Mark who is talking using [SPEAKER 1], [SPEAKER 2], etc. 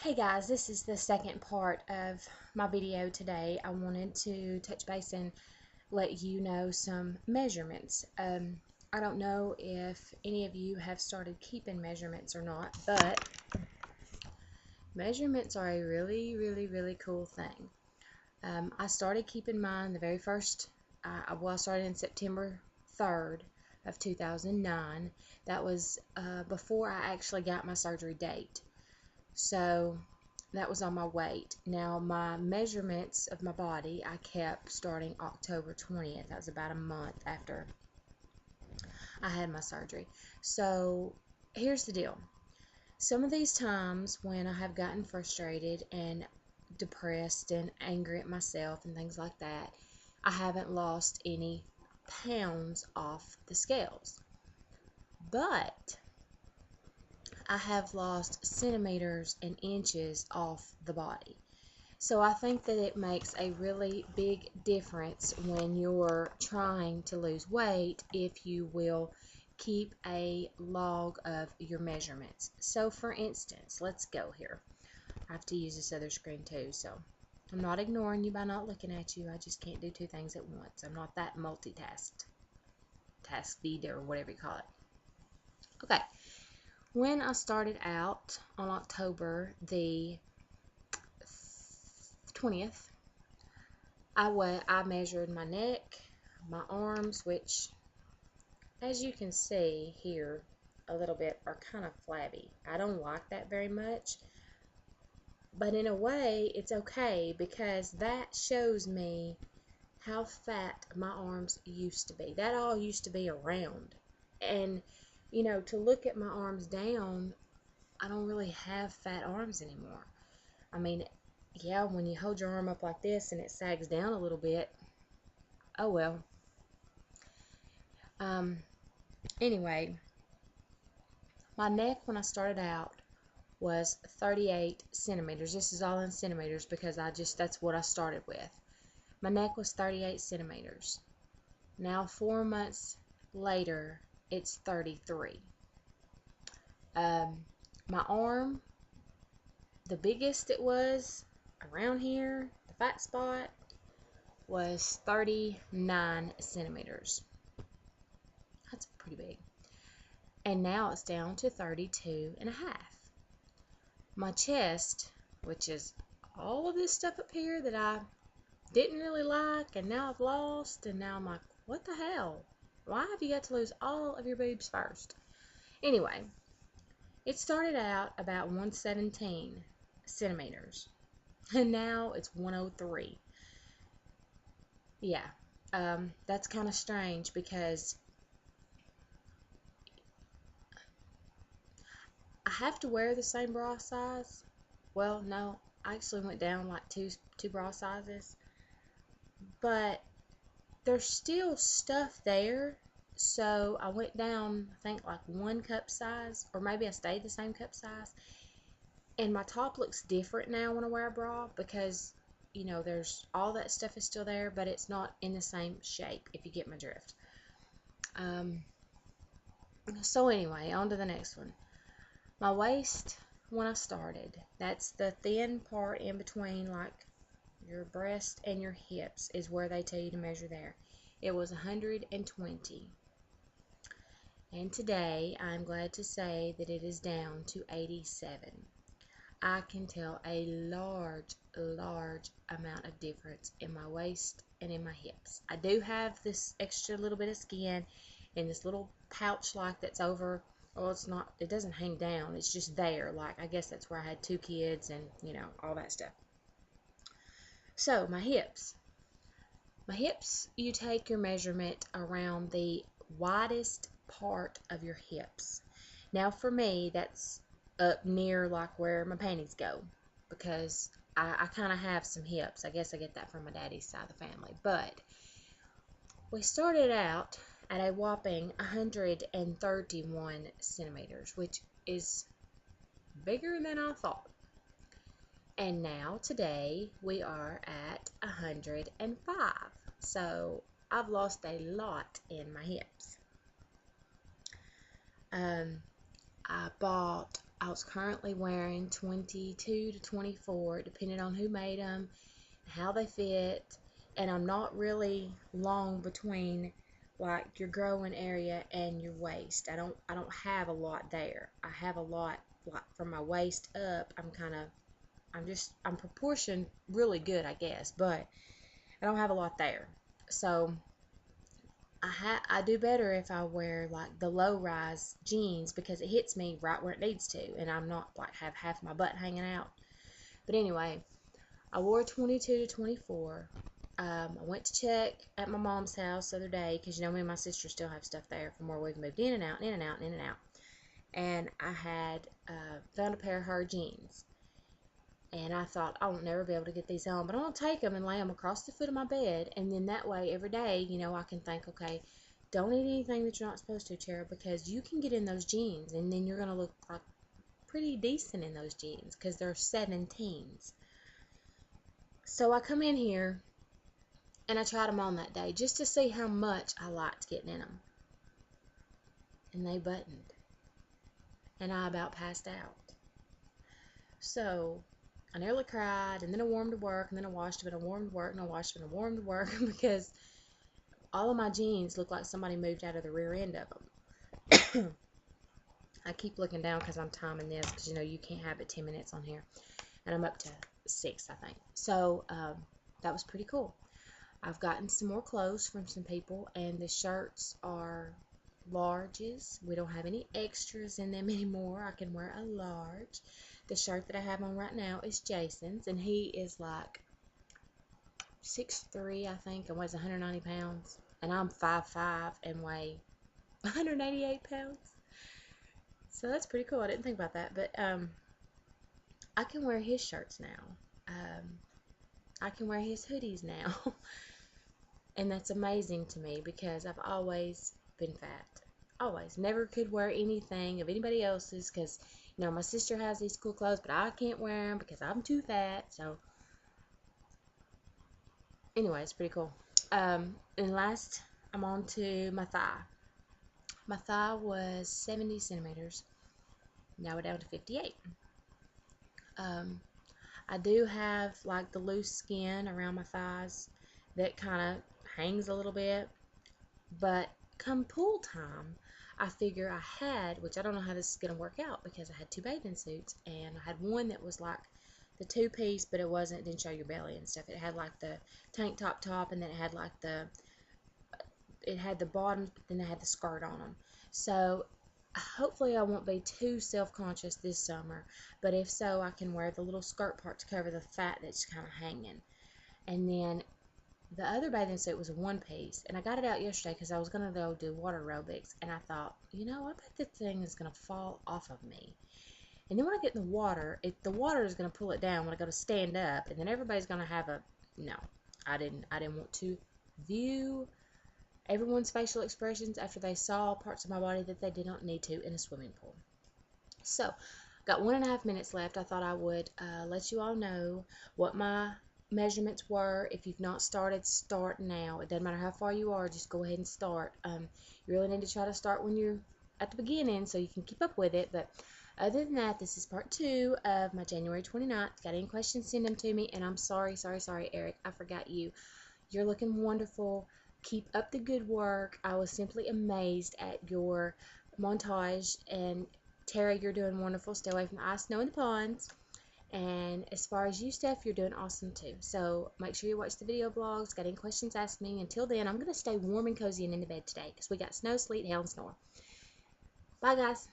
[SPEAKER 1] Hey guys, this is the second part of my video today. I wanted to touch base and let you know some measurements. I don't know if any of you have started keeping measurements or not, but measurements are a really cool thing. I started keeping mine the very first, I started in September 3rd of 2009. That was before I actually got my surgery date. So that was on my weight. Now my measurements of my body I kept starting October 20th. That was about a month after I had my surgery. So here's the deal. Some of these times when I have gotten frustrated and depressed and angry at myself and things like that, I haven't lost any pounds off the scales. But I have lost centimeters and inches off the body. So I think that it makes a really big difference when you're trying to lose weight if you will keep a log of your measurements. So for instance, let's go here. I have to use this other screen too, so I'm not ignoring you by not looking at you. I just can't do two things at once. I'm not that task-feed or whatever you call it. Okay. When I started out on October the 20th, I measured my neck, my arms, which, as you can see here a little bit, are kind of flabby. I don't like that very much, but in a way, it's okay because that shows me how fat my arms used to be. That all used to be around. And, you know, to look at my arms down, I don't really have fat arms anymore. I mean, yeah, when you hold your arm up like this and it sags down a little bit, oh well. Anyway, my neck when I started out was 38 centimeters. This is all in centimeters because that's what I started with. My neck was 38 centimeters. Now 4 months later, it's 33. My arm, the biggest it was around here, the fat spot, was 39 centimeters. That's pretty big. And now it's down to 32 and a half. My chest, which is all of this stuff up here that I didn't really like and now I've lost, and now I'm like, what the hell? Why have you got to lose all of your boobs first? Anyway, it started out about 117 centimeters and now it's 103. Yeah, that's kind of strange because I have to wear the same bra size. Well, no, I actually went down like two bra sizes, but there's still stuff there. So I went down, I think, like one cup size, or maybe I stayed the same cup size. And my top looks different now when I wear a bra because, you know, there's all that stuff is still there, but it's not in the same shape, if you get my drift. So anyway, on to the next one. My waist when I started, that's the thin part in between like your breast and your hips is where they tell you to measure there. It was 120. And today I'm glad to say that it is down to 87. I can tell a large amount of difference in my waist and in my hips. I do have this extra little bit of skin in this little pouch like that's over. Well, it's not, it doesn't hang down, it's just there. Like, I guess that's where I had 2 kids and, you know, all that stuff. So, my hips. My hips, you take your measurement around the widest part of your hips. Now, for me, that's up near like where my panties go because I kind of have some hips. I guess I get that from my daddy's side of the family. But we started out at a whopping 131 centimeters, which is bigger than I thought. And now today we are at 105. So I've lost a lot in my hips. I bought I was currently wearing 22 to 24, depending on who made them, how they fit, and I'm not really long between like your growing area and your waist. I don't have a lot there. I have a lot like from my waist up. I'm proportioned really good, I guess, but I don't have a lot there. So I do better if I wear like the low rise jeans because it hits me right where it needs to, and I'm not like have half my butt hanging out. But anyway, I wore 22 to 24. I went to check at my mom's house the other day because you know me and my sister still have stuff there from where we've moved in and out, and in and out, and in and out. And I had found a pair of her jeans. And I thought, I won't never be able to get these on, but I'm going to take them and lay them across the foot of my bed. And then that way, every day, you know, I can think, okay, don't eat anything that you're not supposed to, Tara, because you can get in those jeans. And then you're going to look like pretty decent in those jeans because they're 17s. So I come in here and I tried them on that day just to see how much I liked getting in them. And they buttoned. And I about passed out. So I nearly cried, and then I wore them to work, and then I washed them, and I wore them to work, and I washed them, and I wore them to work because all of my jeans look like somebody moved out of the rear end of them. I keep looking down because I'm timing this because, you know, you can't have it 10 minutes on here. And I'm up to 6, I think. So that was pretty cool. I've gotten some more clothes from some people, and the shirts are larges. We don't have any extras in them anymore. I can wear a large. The shirt that I have on right now is Jason's, and he is like 6'3", I think, and weighs 190 pounds. And I'm 5'5" and weigh 188 pounds. So that's pretty cool. I didn't think about that. But I can wear his shirts now. I can wear his hoodies now. And that's amazing to me because I've always been fat. Always. Never could wear anything of anybody else's because, you know, my sister has these cool clothes, but I can't wear them because I'm too fat. So, anyway, it's pretty cool. And last, I'm on to my thigh. My thigh was 70 centimeters. Now we're down to 58. I do have like the loose skin around my thighs that kind of hangs a little bit, but come pool time, I figure I had, which I don't know how this is going to work out because I had 2 bathing suits, and I had one that was like the 2-piece, but it didn't show your belly and stuff. It had like the tank top, and then it had like it had the bottoms, but then it had the skirt on them. So hopefully I won't be too self-conscious this summer, but if so, I can wear the little skirt part to cover the fat that's kind of hanging. And then the other bathing suit was a 1-piece, and I got it out yesterday because I was going to go do water aerobics, and I thought, you know, I bet this thing is going to fall off of me. And then when I get in the water is going to pull it down when I go to stand up, and then everybody's going to have no, I didn't want to view everyone's facial expressions after they saw parts of my body that they did not need to in a swimming pool. So, got 1.5 minutes left. I thought I would let you all know what my measurements were. If you've not started, start now. It doesn't matter how far you are, just go ahead and start. You really need to try to start when you're at the beginning so you can keep up with it. But other than that, this is part 2 of my January 29th. Got any questions, send them to me. And I'm sorry, Eric, I forgot you. You're looking wonderful. Keep up the good work. I was simply amazed at your montage. And Tara, you're doing wonderful. Stay away from the ice, snow, and the ponds. And as far as you, Steph, you're doing awesome too. So make sure you watch the video blogs. Got any questions, ask me. Until then, I'm going to stay warm and cozy and in the bed today because we got snow, sleet, hail, and snore. Bye, guys.